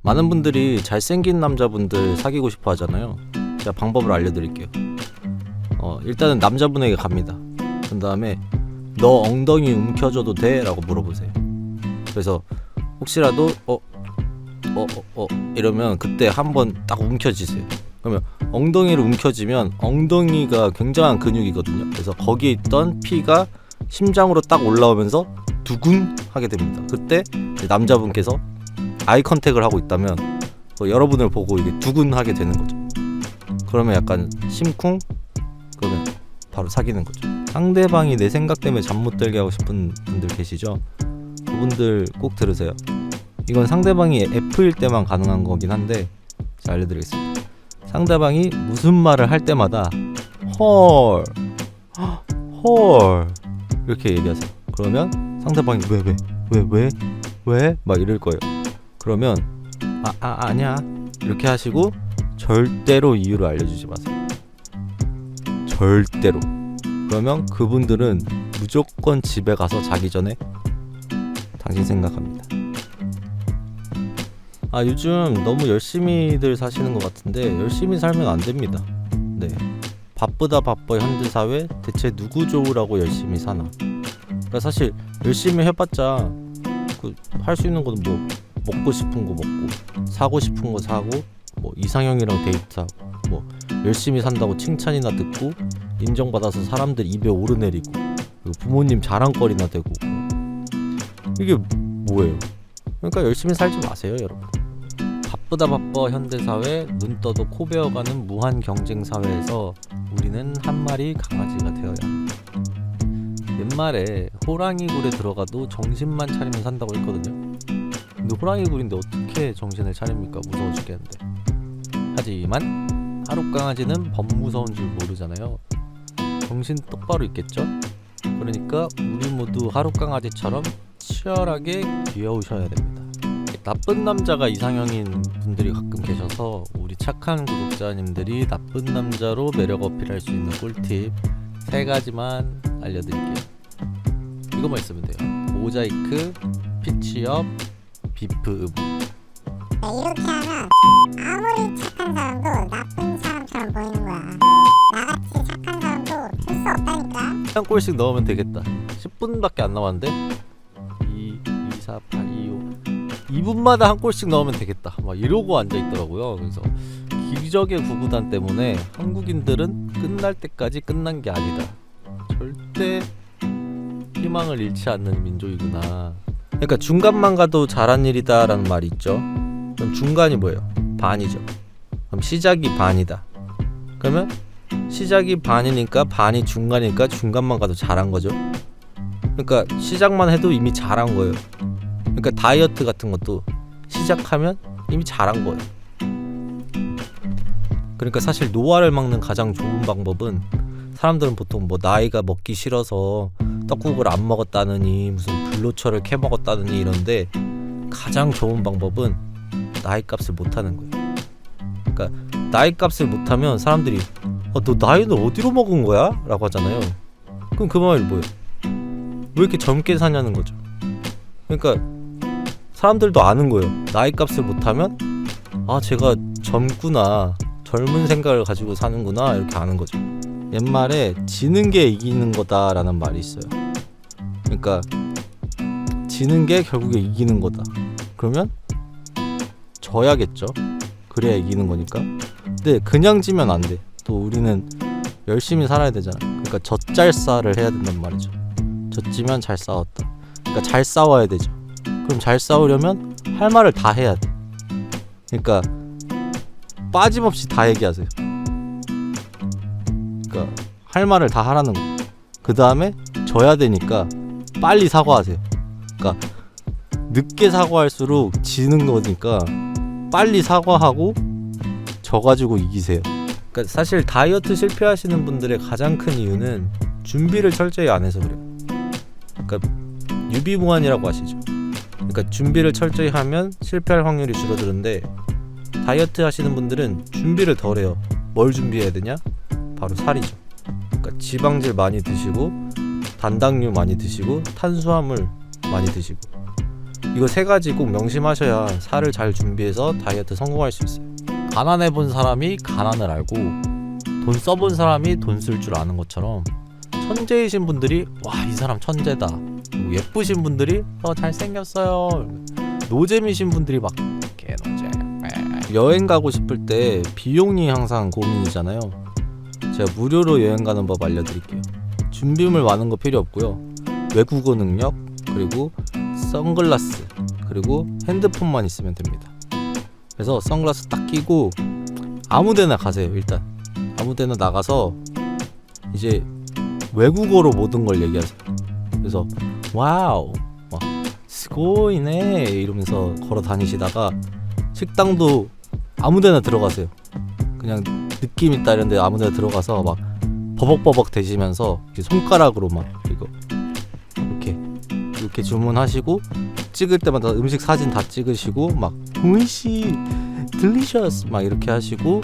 많은 분들이 잘생긴 남자분들 사귀고 싶어 하잖아요. 제가 방법을 알려드릴게요. 일단은 남자분에게 갑니다. 그 다음에 너 엉덩이 움켜줘도 돼? 라고 물어보세요. 그래서 혹시라도 이러면 그때 한번 딱 움켜쥐세요. 그러면 엉덩이를 움켜쥐면 엉덩이가 굉장한 근육이거든요. 그래서 거기에 있던 피가 심장으로 딱 올라오면서 두근 하게 됩니다. 그때 남자분께서 아이 컨택을 하고 있다면 여러분을 보고 이게 두근 하게 되는 거죠. 그러면 약간 심쿵? 그러면 바로 사귀는 거죠. 상대방이 내 생각 때문에 잠 못 들게 하고 싶은 분들 계시죠? 그분들 꼭 들으세요. 이건 상대방이 F일 때만 가능한 거긴 한데 제가 알려드리겠습니다. 상대방이 무슨 말을 할 때마다 헐 이렇게 얘기하세요. 그러면 상대방이 왜? 막 이럴 거예요. 그러면 아니야 이렇게 하시고 절대로 이유를 알려주지 마세요. 절대로. 그러면 그분들은 무조건 집에 가서 자기 전에 당신 생각합니다. 요즘 너무 열심히들 사시는 것 같은데 열심히 살면 안 됩니다. 네, 바쁘다 바빠 현대사회 대체 누구 좋으라고 열심히 사나. 그러니까 사실 열심히 해봤자 할 수 있는 거는 뭐 먹고 싶은 거 먹고 사고 싶은 거 사고 뭐 이상형이랑 데이트하고 뭐 열심히 산다고 칭찬이나 듣고 인정받아서 사람들 입에 오르내리고 그리고 부모님 자랑거리나 되고 이게 뭐예요? 그러니까 열심히 살지 마세요, 여러분. 바쁘다 바빠 현대사회 눈 떠도 코 베어가는 무한 경쟁 사회에서 우리는 한 마리 강아지가 되어야 합니다. 옛말에 호랑이 굴에 들어가도 정신만 차리면 산다고 했거든요. 근데 호랑이 굴인데 어떻게 정신을 차립니까? 무서워 죽겠는데. 하지만 하룻강아지는 범 무서운 줄 모르잖아요. 정신 똑바로 있겠죠? 그러니까 우리 모두 하룻강아지처럼 치열하게 귀여우셔야 됩니다. 나쁜 남자가 이상형인 분들이 가끔 계셔서 우리 착한 구독자님들이 나쁜 남자로 매력 어필할 수 있는 꿀팁 3가지만 알려드릴게요. 이거만 있으면 돼요. 모자이크, 피치업, 비프 의무. 이렇게 하면 아무리 착한 사람도 나쁜 사람처럼 보이는 거야. 나같이 착한 사람도 될 수 없다니까. 한 골씩 넣으면 되겠다. 10분밖에 안 남았는데 2, 4, 8, 2, 5 2분마다 한 골씩 넣으면 되겠다 막 이러고 앉아있더라고요. 그래서 기적의 구구단 때문에 한국인들은 끝날 때까지 끝난 게 아니다. 절대 희망을 잃지 않는 민족이구나. 그러니까 중간만 가도 잘한 일이다 라는 말이 있죠. 그럼 중간이 뭐예요? 반이죠. 그럼 시작이 반이다. 그러면 시작이 반이니까 반이 중간이니까 중간만 가도 잘한 거죠. 그러니까 시작만 해도 이미 잘한 거예요. 그러니까 다이어트 같은 것도 시작하면 이미 잘한 거예요. 그러니까 사실 노화를 막는 가장 좋은 방법은 사람들은 보통 뭐 나이가 먹기 싫어서 떡국을 안 먹었다느니 무슨 불로초를 캐 먹었다느니 이런데 가장 좋은 방법은 나이 값을 못하는 거예요. 그러니까 나이 값을 못하면 사람들이 너 나이는 어디로 먹은 거야? 라고 하잖아요. 그럼 그 말이 뭐예요? 왜 이렇게 젊게 사냐는 거죠. 그러니까 사람들도 아는 거예요. 나이 값을 못하면 제가 젊구나, 젊은 생각을 가지고 사는구나 이렇게 아는 거죠. 옛말에 지는 게 이기는 거다라는 말이 있어요. 그러니까 지는 게 결국에 이기는 거다. 그러면 져야겠죠. 그래야 이기는 거니까. 근데 그냥 지면 안 돼. 또 우리는 열심히 살아야 되잖아. 그러니까 젖잘싸를 해야 된단 말이죠. 졌지만 잘 싸웠다. 그러니까 잘 싸워야 되죠. 그럼 잘 싸우려면 할 말을 다 해야 돼. 그러니까 빠짐없이 다 얘기하세요. 그러니까 할 말을 다 하라는 거. 그 다음에 져야 되니까 빨리 사과하세요. 그러니까 늦게 사과할수록 지는 거니까 빨리 사과하고 져가지고 이기세요. 그러니까 사실 다이어트 실패하시는 분들의 가장 큰 이유는 준비를 철저히 안 해서 그래요. 그러니까 유비무환이라고 아시죠? 그러니까 준비를 철저히 하면 실패할 확률이 줄어드는데 다이어트 하시는 분들은 준비를 덜 해요. 뭘 준비해야 되냐? 바로 살이죠. 그러니까 지방질 많이 드시고 단당류 많이 드시고 탄수화물 많이 드시고 이거 세 가지 꼭 명심하셔야 살을 잘 준비해서 다이어트 성공할 수 있어요. 가난해 본 사람이 가난을 알고 돈 써본 사람이 돈 쓸 줄 아는 것처럼 천재이신 분들이 와 이 사람 천재다, 그리고 예쁘신 분들이 잘생겼어요, 노잼이신 분들이 막 개노잼. 여행 가고 싶을 때 비용이 항상 고민이잖아요. 제가 무료로 여행 가는 법 알려드릴게요. 준비물 많은 거 필요 없고요. 외국어 능력, 그리고 선글라스, 그리고 핸드폰만 있으면 됩니다. 그래서 선글라스 딱 끼고 아무데나 가세요. 일단 아무데나 나가서 이제 외국어로 모든 걸 얘기하세요. 그래서 와우 막 스고이네 이러면서 걸어 다니시다가 식당도 아무데나 들어가세요. 그냥 느낌 있다 이런데 아무데나 들어가서 막 버벅버벅 대시면서 손가락으로 막 이렇게 주문하시고, 찍을 때마다 음식 사진 다 찍으시고 막 오이시 딜리셔스 막 이렇게 하시고,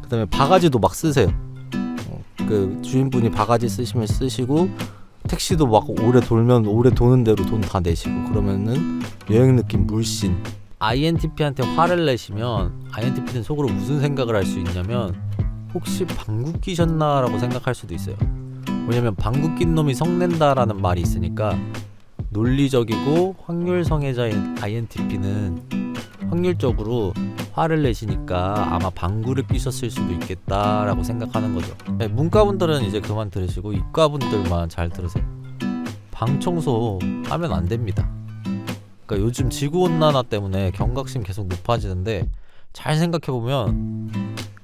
그 다음에 바가지도 막 쓰세요. 그 주인분이 바가지 쓰시면 쓰시고, 택시도 막 오래 돌면 오래 도는 대로 돈 다 내시고, 그러면은 여행 느낌 물씬. INTP한테 화를 내시면 INTP는 속으로 무슨 생각을 할 수 있냐면 혹시 방귀 끼셨나 라고 생각할 수도 있어요. 왜냐면 방귀 낀 놈이 성낸다라는 말이 있으니까. 논리적이고 확률성애자인 INTP는 확률적으로 화를 내시니까 아마 방구를 끼셨을 수도 있겠다라고 생각하는 거죠. 문과분들은 이제 그만 들으시고 이과분들만 잘 들으세요. 방 청소 하면 안 됩니다. 그러니까 요즘 지구온난화 때문에 경각심 계속 높아지는데, 잘 생각해보면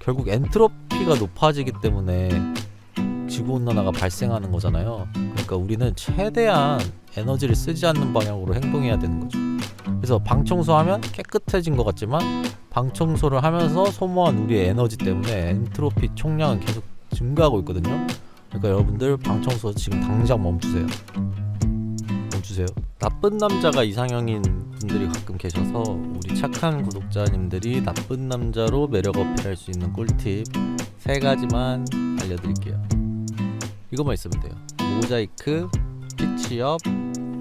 결국 엔트로피가 높아지기 때문에 지구온난화가 발생하는 거잖아요. 그러니까 우리는 최대한 에너지를 쓰지 않는 방향으로 행동해야 되는 거죠. 그래서 방 청소하면 깨끗해진 것 같지만 방 청소를 하면서 소모한 우리의 에너지 때문에 엔트로피 총량은 계속 증가하고 있거든요. 그러니까 여러분들 방 청소 지금 당장 멈추세요. 나쁜 남자가 이상형인 분들이 가끔 계셔서 우리 착한 구독자님들이 나쁜 남자로 매력 어필할 수 있는 꿀팁 3가지만 알려드릴게요. 이것만 있으면 돼요. 모자이크, 피치업,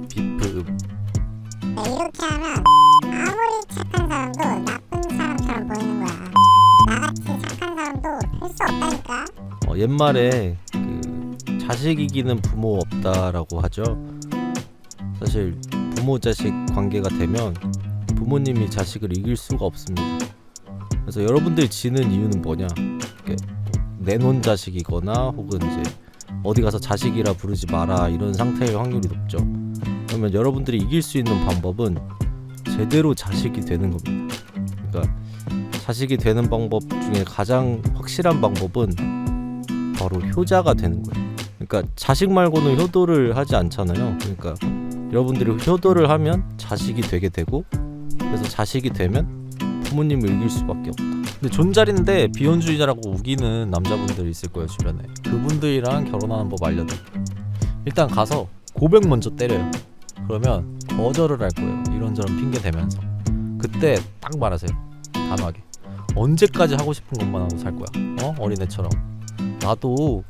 비프음. 이렇게 하면 아무리 착한 사람도 나쁜 사람처럼 보이는 거야. 나같이 착한 사람도 할 수 없다니까. 옛말에 그 자식 이기는 부모 없다라고 하죠. 사실 부모 자식 관계가 되면 부모님이 자식을 이길 수가 없습니다. 그래서 여러분들이 지는 이유는 뭐냐? 내놓은 자식이거나 혹은 이제 어디 가서 자식이라 부르지 마라 이런 상태일 확률이 높죠. 그러면 여러분들이 이길 수 있는 방법은 제대로 자식이 되는 겁니다. 그러니까 자식이 되는 방법 중에 가장 확실한 방법은 바로 효자가 되는 거예요. 그러니까 자식 말고는 효도를 하지 않잖아요. 그러니까 여러분들이 효도를 하면 자식이 되게 되고, 그래서 자식이 되면 부모님을 이길 수밖에 없다. 근데 존잘인데 비혼주의자라고 우기는 남자분들이 있을 거예요, 주변에. 그분들이랑 결혼하는 법 알려드릴게요. 일단 가서 고백 먼저 때려요. 그러면 거절을 할 거예요. 이런저런 핑계 대면서. 그때 딱 말하세요. 단호하게. 언제까지 하고 싶은 것만 하고 살 거야? 어린애처럼. 나도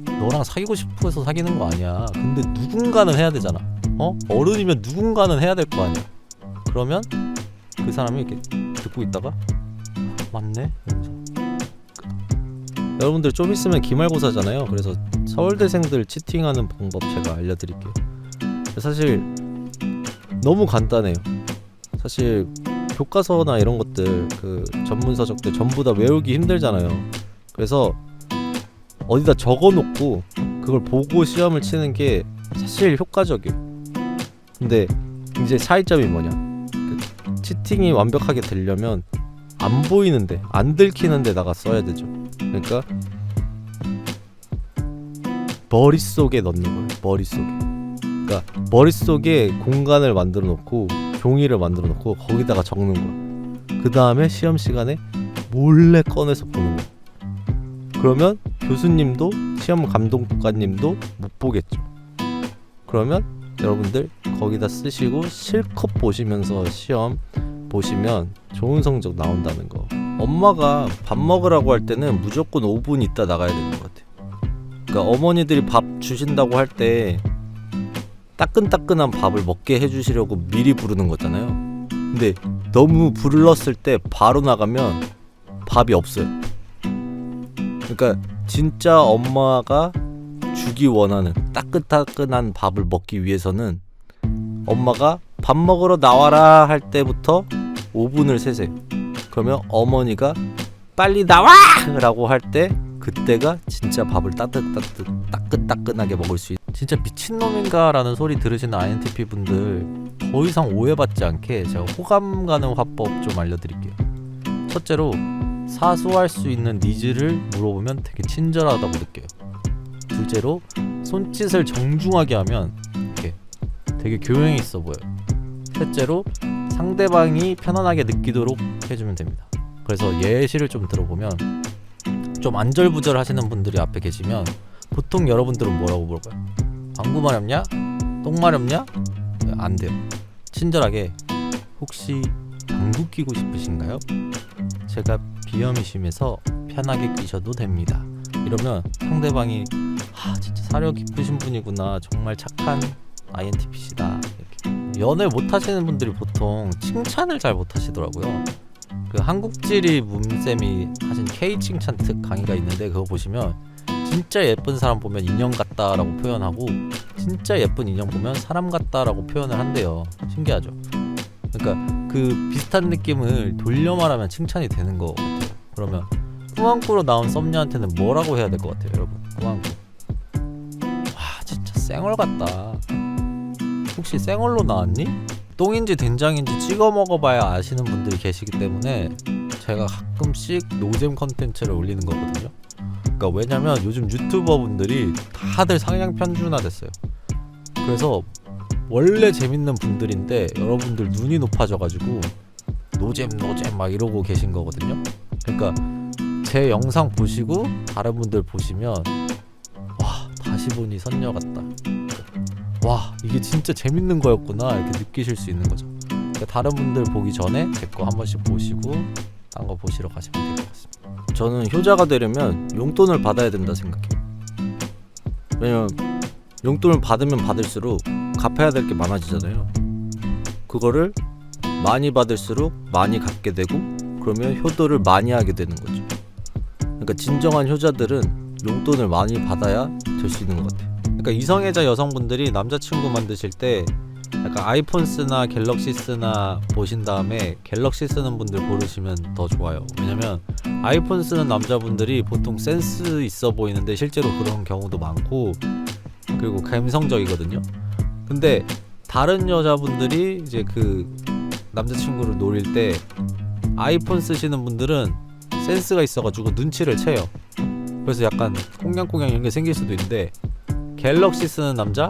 너랑 사귀고 싶어서 사귀는 거 아니야. 근데 누군가는 해야 되잖아. 어른이면 누군가는 해야 될 거 아니야. 그러면 그 사람이 이렇게 듣고 있다가 맞네? 이러면서. 여러분들 좀 있으면 기말고사잖아요. 그래서 서울대생들 치팅하는 방법 제가 알려드릴게요. 사실 너무 간단해요. 사실 교과서나 이런 것들, 그 전문서적들 전부 다 외우기 힘들잖아요. 그래서 어디다 적어놓고 그걸 보고 시험을 치는 게 사실 효과적이에요. 근데 이제 차이점이 뭐냐? 그 치팅이 완벽하게 되려면 안 보이는데, 안 들키는 데다가 써야 되죠. 그러니까 머릿속에 넣는 거예요. 머릿속에. 그러니까 머릿속에 공간을 만들어 놓고 종이를 만들어 놓고 거기다가 적는 거야. 그 다음에 시험 시간에 몰래 꺼내서 보는 거야. 그러면 교수님도 시험 감독관님도 못 보겠죠. 그러면 여러분들 거기다 쓰시고 실컷 보시면서 시험 보시면 좋은 성적 나온다는 거. 엄마가 밥 먹으라고 할 때는 무조건 5분 있다 나가야 되는 것 같아요. 그러니까 어머니들이 밥 주신다고 할 때 따끈따끈한 밥을 먹게 해주시려고 미리 부르는 거잖아요. 근데 너무 불렀을 때 바로 나가면 밥이 없어요. 그러니까 진짜 엄마가 주기 원하는 따끈따끈한 밥을 먹기 위해서는 엄마가 밥 먹으러 나와라 할 때부터 5분을 세세요. 그러면 어머니가 빨리 나와! 라고 할 때 그때가 진짜 밥을 따끈따끈하게 먹을 수 있는, 진짜 미친놈인가 라는 소리 들으시는 INTP 분들 더 이상 오해받지 않게 제가 호감 가는 화법 좀 알려드릴게요. 첫째로, 사소할 수 있는 니즈를 물어보면 되게 친절하다고 느껴요. 둘째로, 손짓을 정중하게 하면 이렇게 되게 교양이 있어 보여요. 셋째로, 상대방이 편안하게 느끼도록 해주면 됩니다. 그래서 예시를 좀 들어보면, 좀 안절부절 하시는 분들이 앞에 계시면 보통 여러분들은 뭐라고 물어봐요? 방구 마렵냐? 똥 마렵냐? 안 돼요. 친절하게, 혹시 방구 끼고 싶으신가요? 제가 비염이 심해서 편하게 끼셔도 됩니다. 이러면 상대방이 진짜 사려 깊으신 분이구나, 정말 착한 INTP시다. 이렇게. 연애 못 하시는 분들이 보통 칭찬을 잘 못 하시더라고요. 그 한국지리 문쌤이 하신 K 칭찬 특 강의가 있는데, 그거 보시면 진짜 예쁜 사람 보면 인형 같다라고 표현하고 진짜 예쁜 인형 보면 사람 같다라고 표현을 한대요. 신기하죠? 그러니까 그 비슷한 느낌을 돌려 말하면 칭찬이 되는 거 같아요. 그러면 꾸안꾸로 나온 썸녀한테는 뭐라고 해야 될 것 같아요, 여러분? 꾸안꾸. 와, 진짜 쌩얼 같다. 혹시 쌩얼로 나왔니? 똥인지 된장인지 찍어 먹어봐야 아시는 분들이 계시기 때문에 제가 가끔씩 노잼 컨텐츠를 올리는 거거든요. 그러니까 왜냐면 요즘 유튜버 분들이 다들 상향 편준화 됐어요. 그래서 원래 재밌는 분들인데 여러분들 눈이 높아져가지고 노잼 막 이러고 계신 거거든요. 그러니까 제 영상 보시고 다른 분들 보시면 와, 다시 보니 선녀 같다, 와, 이게 진짜 재밌는 거였구나, 이렇게 느끼실 수 있는 거죠. 그러니까 다른 분들 보기 전에 제 거 한 번씩 보시고 딴 거 보시러 가시면 될 것 같습니다. 저는 효자가 되려면 용돈을 받아야 된다 생각해요. 왜냐면 용돈을 받으면 받을수록 갚아야 될 게 많아지잖아요. 그거를 많이 받을수록 많이 갚게 되고, 그러면 효도를 많이 하게 되는 거죠. 그러니까 진정한 효자들은 용돈을 많이 받아야 될 수 있는 것 같아요. 그러니까 이성애자 여성분들이 남자친구 만드실 때 약간 아이폰 쓰나 갤럭시 쓰나 보신 다음에 갤럭시 쓰는 분들 고르시면 더 좋아요. 왜냐면 아이폰 쓰는 남자분들이 보통 센스 있어 보이는데 실제로 그런 경우도 많고, 그리고 감성적이거든요. 근데 다른 여자분들이 이제 그 남자친구를 노릴 때 아이폰 쓰시는 분들은 센스가 있어가지고 눈치를 채요. 그래서 약간 꽁냥꽁냥 이런 게 생길 수도 있는데, 갤럭시 쓰는 남자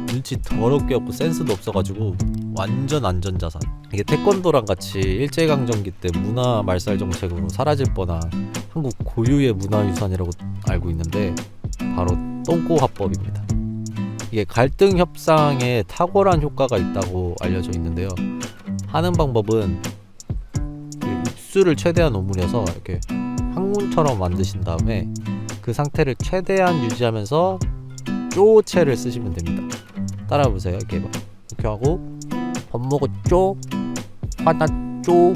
눈치 더럽게 없고 센스도 없어가지고 완전 안전자산. 이게 태권도랑 같이 일제강점기 때 문화 말살 정책으로 사라질 뻔한 한국 고유의 문화유산이라고 알고 있는데, 바로 똥꼬화법입니다. 이게 갈등 협상에 탁월한 효과가 있다고 알려져 있는데요. 하는 방법은 그 입술을 최대한 오므려서 이렇게 항문처럼 만드신 다음에 그 상태를 최대한 유지하면서 쪼체를 쓰시면 됩니다. 따라해보세요. 이렇게 하고, 밥 먹었죠? 화났죠?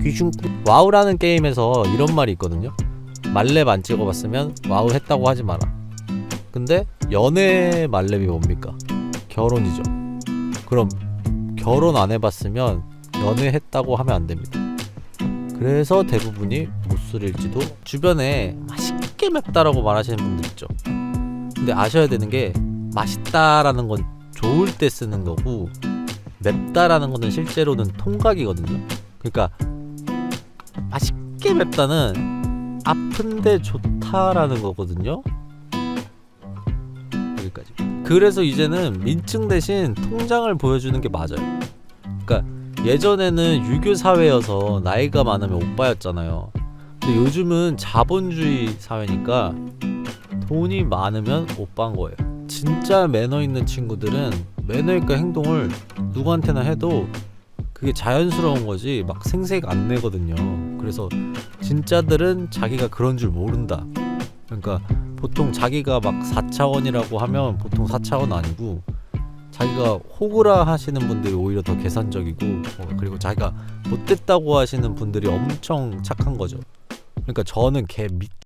귀신꾸. 와우라는 게임에서 이런 말이 있거든요. 말렙 안 찍어봤으면 와우 했다고 하지 마라. 근데 연애 말렙이 뭡니까? 결혼이죠. 그럼 결혼 안 해봤으면 연애했다고 하면 안 됩니다. 그래서 대부분이 못 쓰릴지도. 주변에 맛있게 맵다라고 말하시는 분들 있죠. 근데 아셔야 되는 게, 맛있다라는 건 좋을 때 쓰는 거고, 맵다라는 거는 실제로는 통각이거든요. 그러니까 맛있게 맵다는 아픈데 좋다라는 거거든요. 여기까지. 그래서 이제는 민증 대신 통장을 보여주는 게 맞아요. 그러니까 예전에는 유교 사회여서 나이가 많으면 오빠였잖아요. 근데 요즘은 자본주의 사회니까 돈이 많으면 오빠인 거예요. 진짜 매너 있는 친구들은 매너 있고 행동을 누구한테나 해도 그게 자연스러운 거지 막 생색 안 내거든요. 그래서 진짜들은 자기가 그런 줄 모른다. 그러니까 보통 자기가 막 4차원이라고 하면 보통 4차원 아니고 자기가 호구라 하시는 분들이 오히려 더 계산적이고 그리고 자기가 못됐다고 하시는 분들이 엄청 착한 거죠. 그러니까 저는 걔